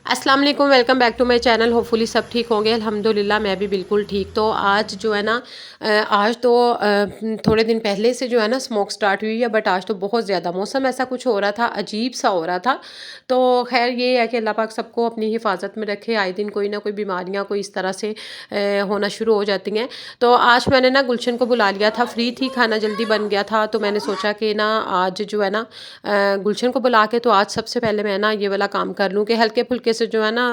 अस्सलाम वालेकुम, welcome back to my channel. Hopefully सब ठीक होंगे। अल्हम्दुलिल्लाह मैं भी बिल्कुल ठीक। तो आज जो है ना आज तो थोड़े दिन पहले से जो है ना स्मोक स्टार्ट हुई है, बट आज तो बहुत ज़्यादा मौसम ऐसा कुछ हो रहा था, अजीब सा हो रहा था। तो खैर ये है कि अल्लाह पाक सबको अपनी हिफाजत में रखे। आए दिन कोई ना कोई बीमारियाँ कोई इस तरह से होना शुरू हो जाती हैं। तो आज मैंने ना गुलशन को बुला लिया था, फ्री थी, खाना जल्दी बन गया था, तो मैंने सोचा कि ना आज जो है ना गुलशन को बुला के तो आज सबसे पहले मैं ना ये वाला काम कर लूँ कि हल्के फुल्के से जो है ना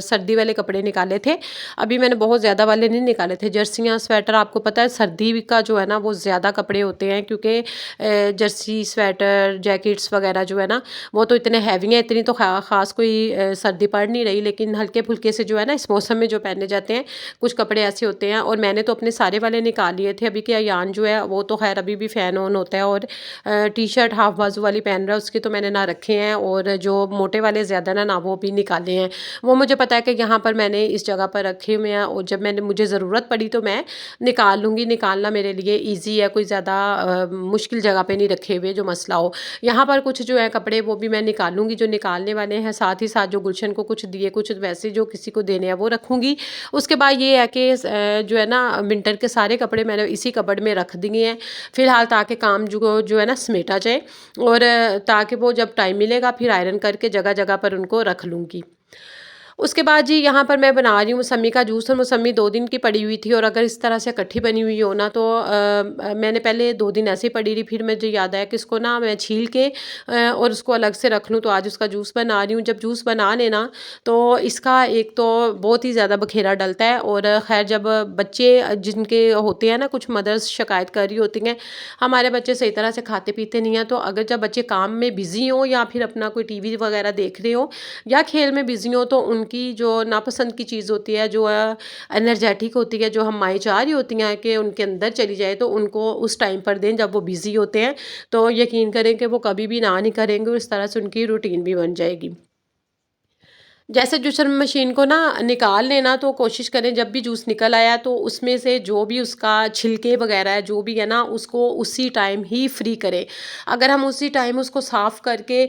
सर्दी वाले कपड़े निकाले थे। अभी मैंने बहुत ज़्यादा वाले नहीं निकाले थे। जर्सियाँ स्वेटर, आपको पता है सर्दी का जो है ना वो ज़्यादा कपड़े होते हैं, क्योंकि जर्सी स्वेटर जैकेट्स वगैरह जो है ना वो तो इतने हैवी हैं, इतनी तो ख़ास कोई सर्दी पड़ नहीं रही, लेकिन हल्के फुल्के से जो है ना इस मौसम में जो पहने जाते हैं कुछ कपड़े ऐसे होते हैं। और मैंने तो अपने सारे वाले निकाल लिए थे। अभी के अयान जो है वो तो खैर अभी भी फ़ैन ऑन होता है, और टी शर्ट हाफ बाजू वाली पहन रहा है, उसके तो मैंने ना रखे हैं, और जो मोटे वाले ज़्यादा ना वो भी निकाले हैं। वो मुझे पता है कि यहाँ पर मैंने इस जगह पर रखे हुए हैं, और जब मैंने मुझे ज़रूरत पड़ी तो मैं निकाल लूँगी। निकालना मेरे लिए ईजी है, कोई ज़्यादा मुश्किल जगह पे नहीं रखे हुए जो मसला हो। यहाँ पर कुछ जो है कपड़े वो भी मैं निकालूंगी जो निकालने वाले हैं, साथ ही साथ जो गुलशन को कुछ दिए, कुछ वैसे जो किसी को देने हैं वो रखूँगी। उसके बाद ये है कि जो है ना विंटर के सारे कपड़े मैंने इसी कबर्ड में रख दिए हैं फ़िलहाल, ताकि काम जो है ना समेटा जाए, और ताकि वो जब टाइम मिलेगा फिर आयरन करके जगह जगह पर उनको रख लूँगी। उसके बाद जी यहाँ पर मैं बना रही हूँ मौसम्मी का जूस, और मौसम्मी 2 दिन की पड़ी हुई थी, और अगर इस तरह से इकट्ठी बनी हुई हो ना तो मैंने पहले 2 दिन ऐसे ही पड़ी रही, फिर मुझे याद आया कि इसको ना मैं छील के और उसको अलग से रख लूँ, तो आज उसका जूस बना रही हूँ। जब जूस बना लेना तो इसका एक तो बहुत ही ज़्यादा बखेरा डलता है, और खैर जब बच्चे जिनके होते हैं ना, कुछ मदर्स शिकायत कर रही होती हैं हमारे बच्चे सही तरह से खाते पीते नहीं हैं, तो अगर जब बच्चे काम में बिज़ी हों या फिर अपना कोई टीवी वगैरह देख रहे हो या खेल में बिज़ी हो, तो उनकी जो नापसंद की चीज़ होती है, जो एनर्जेटिक होती है, जो हम माएँ चाह रही होती हैं कि उनके अंदर चली जाए, तो उनको उस टाइम पर दें जब वो बिज़ी होते हैं। तो यकीन करें कि वो कभी भी ना नहीं करेंगे, और इस तरह से उनकी रूटीन भी बन जाएगी। जैसे जूसर मशीन को ना निकाल लेना, तो कोशिश करें जब भी जूस निकल आया तो उसमें से जो भी उसका छिलके वगैरह है जो भी है ना उसको उसी टाइम ही फ्री करें। अगर हम उसी टाइम उसको साफ़ करके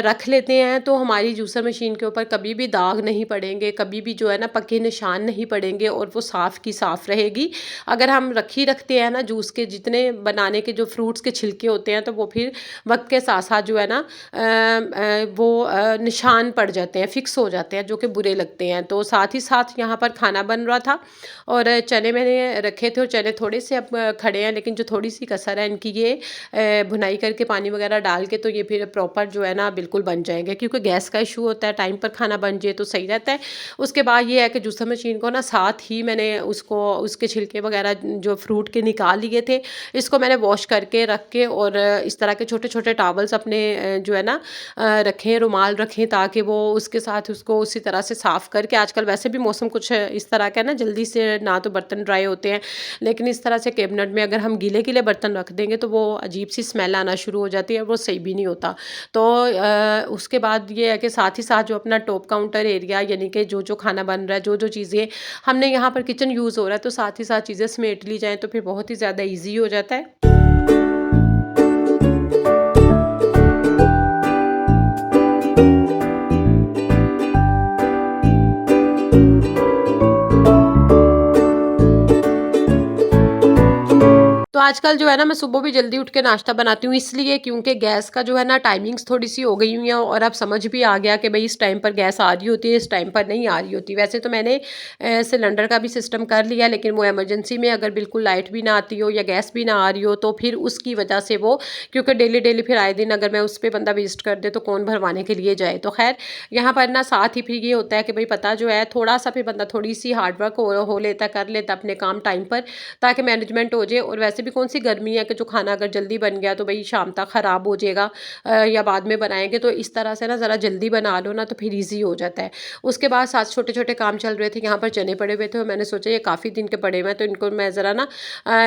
रख लेते हैं तो हमारी जूसर मशीन के ऊपर कभी भी दाग नहीं पड़ेंगे, कभी भी जो है ना पक्के निशान नहीं पड़ेंगे, और वो साफ़ की साफ़ रहेगी। अगर हम रखते हैं ना जूस के जितने बनाने के जो फ्रूट्स के छिलके होते हैं, तो वो फिर वक्त के साथ साथ जो है ना वो निशान पड़ जाते हैं, फिक्स हो जाते हैं, जो कि बुरे लगते हैं। तो साथ ही साथ यहाँ पर खाना बन रहा था, और चने मैंने रखे थे, और चने थोड़े से अब खड़े हैं, लेकिन जो थोड़ी सी कसर है इनकी ये भुनाई करके पानी वगैरह डाल के तो ये फिर प्रॉपर जो है ना बिल्कुल बन जाएंगे, क्योंकि गैस का इशू होता है, टाइम पर खाना बन जाए तो सही रहता है। उसके बाद ये है कि जूसर मशीन को ना साथ ही मैंने उसको उसके छिलके वगैरह जो फ्रूट के निकाल लिए थे, इसको मैंने वॉश करके रख के, और इस तरह के छोटे छोटे टॉवल्स अपने जो है ना रखें, रुमाल रखें, ताकि वो उसके साथ उसको उसी तरह से साफ़ करके, आजकल वैसे भी मौसम कुछ इस तरह का है ना जल्दी से ना तो बर्तन ड्राई होते हैं, लेकिन इस तरह से कैबिनेट में अगर हम गीले गीले बर्तन रख देंगे तो वो अजीब सी स्मेल आना शुरू हो जाती है, वो सही भी नहीं होता। तो उसके बाद ये है कि साथ ही साथ जो अपना टॉप काउंटर एरिया, यानी कि जो जो खाना बन रहा है, जो जो चीज़ें हमने यहाँ पर किचन यूज़ हो रहा है, तो साथ ही साथ चीज़ें समेट ली जाएँ तो फिर बहुत ही ज़्यादा ईजी हो जाता है। तो आजकल जो है ना मैं सुबह भी जल्दी उठ के नाश्ता बनाती हूँ, इसलिए क्योंकि गैस का जो है ना टाइमिंग्स थोड़ी सी हो गई हुई हैं, और अब समझ भी आ गया कि भाई इस टाइम पर गैस आ रही होती है, इस टाइम पर नहीं आ रही होती। वैसे तो मैंने सिलेंडर का भी सिस्टम कर लिया, लेकिन वो इमरजेंसी में अगर बिल्कुल लाइट भी ना आती हो या गैस भी ना आ रही हो, तो फिर उसकी वजह से वो, क्योंकि डेली डेली फिर आए दिन अगर मैं उस पर बंदा वेस्ट कर दे तो कौन भरवाने के लिए जाए। तो खैर यहाँ पर ना साथ ही फिर ये होता है कि भाई पता जो है थोड़ा सा फिर बंदा थोड़ी सी हार्डवर्क हो लेता, कर लेता अपने काम टाइम पर, ताकि मैनेजमेंट हो जाए। और वैसे भी कौन सी गर्मी है कि जो खाना अगर जल्दी बन गया तो भाई शाम तक ख़राब हो जाएगा, या बाद में बनाएंगे, तो इस तरह से ना ज़रा जल्दी बना लो ना तो फिर इजी हो जाता है। उसके बाद साथ छोटे छोटे काम चल रहे थे, यहाँ पर चने पड़े हुए थे, और मैंने सोचा ये काफ़ी दिन के पड़े हुए हैं, तो इनको मैं ज़रा ना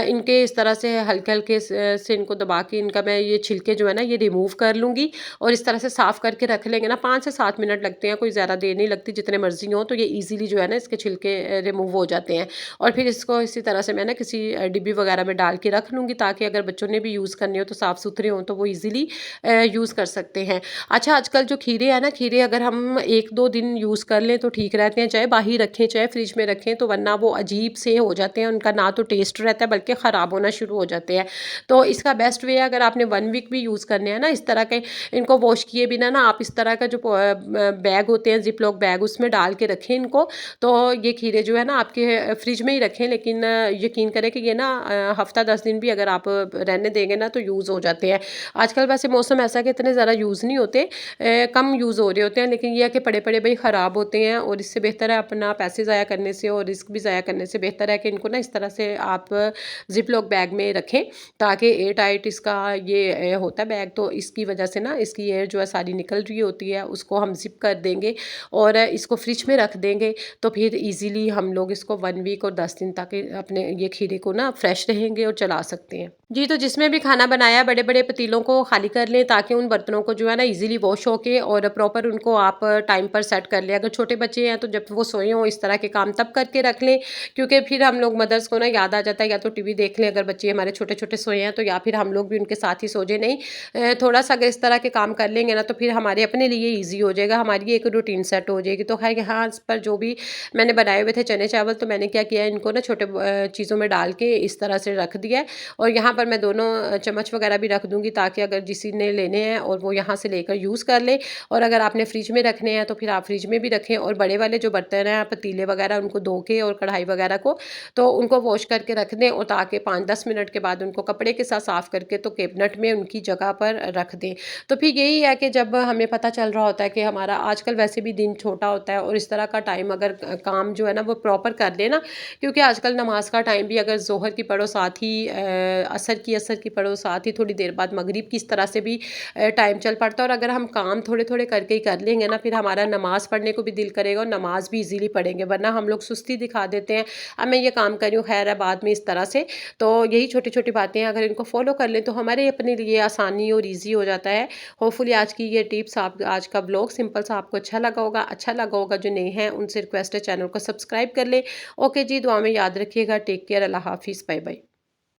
इनके इस तरह से हल्के हल्के से इनको दबा के इनका मैं ये छिलके जो है ना ये रिमूव कर लूँगी, और इस तरह से साफ़ करके रख लेंगे ना, 5 से 7 मिनट लगते हैं, कोई ज़्यादा देर नहीं लगती, जितने मर्जी हो, तो ये ईजिली जो है ना इसके छिलके रिमूव हो जाते हैं। और फिर इसको इसी तरह से मैं ना किसी डिब्बी वगैरह में डाल के रख लूँगी ताकि अगर बच्चों ने भी यूज़ करने हो तो साफ़ सुथरे हों तो वो ईज़िली यूज़ कर सकते हैं। अच्छा, आजकल जो खीरे हैं ना, खीरे अगर हम 1-2 दिन यूज़ कर लें तो ठीक रहते हैं, चाहे बाहर रखें चाहे फ्रिज में रखें, तो वरना वो अजीब से हो जाते हैं, उनका ना तो टेस्ट रहता है बल्कि ख़राब होना शुरू हो जाते हैं। तो इसका बेस्ट वे है, अगर आपने 1 वीक भी यूज़ करने हैं ना इस तरह के, इनको वॉश किए बिना ना आप इस तरह का जो बैग होते हैं, जिप लॉक बैग, उसमें डाल के रखें इनको। तो ये खीरे जो है ना आपके फ्रिज में ही रखें, लेकिन यकीन करें कि ये ना हफ्ता 10 दिन भी अगर आप रहने देंगे ना तो यूज़ हो जाते हैं। आजकल वैसे मौसम ऐसा कि इतने ज़्यादा यूज़ नहीं होते, कम यूज़ हो रहे होते हैं, लेकिन ये है कि पड़े पड़े भाई ख़राब होते हैं, और इससे बेहतर है अपना पैसे ज़ाया करने से और रिस्क भी ज़ाया करने से बेहतर है कि इनको ना इस तरह से आप जिप लॉक बैग में रखें, ताकि एयर टाइट इसका ये होता है बैग, तो इसकी वजह से ना इसकी एयर जो है सारी निकल रही होती है, उसको हम जिप कर देंगे और इसको फ्रिज में रख देंगे, तो फिर ईज़िली हम लोग इसको 1 वीक और 10 दिन तक अपने ये खीरे को ना फ्रेश रहेंगे और चला सकते हैं। जी, तो जिसमें भी खाना बनाया बड़े-बड़े पतीलों को खाली कर लें, ताकि उन बर्तनों को जो है ना ईज़िली वॉश होके और प्रॉपर उनको आप टाइम पर सेट कर लें। अगर छोटे बच्चे हैं तो जब वो सोए हों इस तरह के काम तब करके रख लें, क्योंकि फिर हम लोग मदर्स को ना याद आ जाता है, या तो टीवी देख लें अगर बच्चे हमारे छोटे-छोटे सोए हैं तो, या फिर हम लोग भी उनके साथ ही सो जाएँ। नहीं, थोड़ा-सा अगर इस तरह के काम कर लेंगे ना तो फिर हमारे अपने लिए ईज़ी हो जाएगा, हमारी एक रूटीन सेट हो जाएगी। तो ख़ैर यहाँ इस पर जो भी मैंने बनाए हुए थे चने चावल, तो मैंने क्या किया, इनको ना छोटे चीज़ों में डाल के इस तरह से रख दिया है, और यहाँ पर मैं दोनों चम्मच वगैरह भी रख दूँगी, ताकि अगर किसी ने लेने हैं और वो यहाँ से लेकर यूज़ कर ले। और अगर आपने फ्रिज में रखने हैं तो फिर आप फ्रिज में भी रखें, और बड़े वाले जो बर्तन हैं पतीले वगैरह उनको धो के और कढ़ाई वगैरह को, तो उनको वॉश करके रख दें, और ताकि 5-10 मिनट के बाद उनको कपड़े के साथ साफ़ करके तो कैबिनेट में उनकी जगह पर रख दें। तो फिर यही है कि जब हमें पता चल रहा होता है कि हमारा आजकल वैसे भी दिन छोटा होता है, और इस तरह का टाइम अगर काम जो है ना वो प्रॉपर कर ले ना, क्योंकि आजकल नमाज का टाइम भी अगर ज़ोहर की पढ़ो साथ ही असर की पढ़ो साथ ही थोड़ी देर बाद मगरिब की, इस तरह से भी टाइम चल पड़ता है। और अगर हम काम थोड़े थोड़े करके ही कर लेंगे ना, फिर हमारा नमाज पढ़ने को भी दिल करेगा और नमाज भी इजीली पढ़ेंगे, वरना हम लोग सुस्ती दिखा देते हैं, अब मैं ये काम कर रही हूँ खैर है बाद में, इस तरह से। तो यही छोटी छोटी बातें हैं, अगर इनको फॉलो कर लें तो हमारे अपने लिए आसानी और ईजी हो जाता है। होपफुली आज की ये टिप्स, आप आज का ब्लॉग सिंपल सा आपको अच्छा लगा होगा। जो नए हैं उनसे रिक्वेस्ट है चैनल को सब्सक्राइब कर ले। ओके जी, दुआ में याद रखिएगा। टेक केयर, अल्लाह हाफिज़, बाय बाय।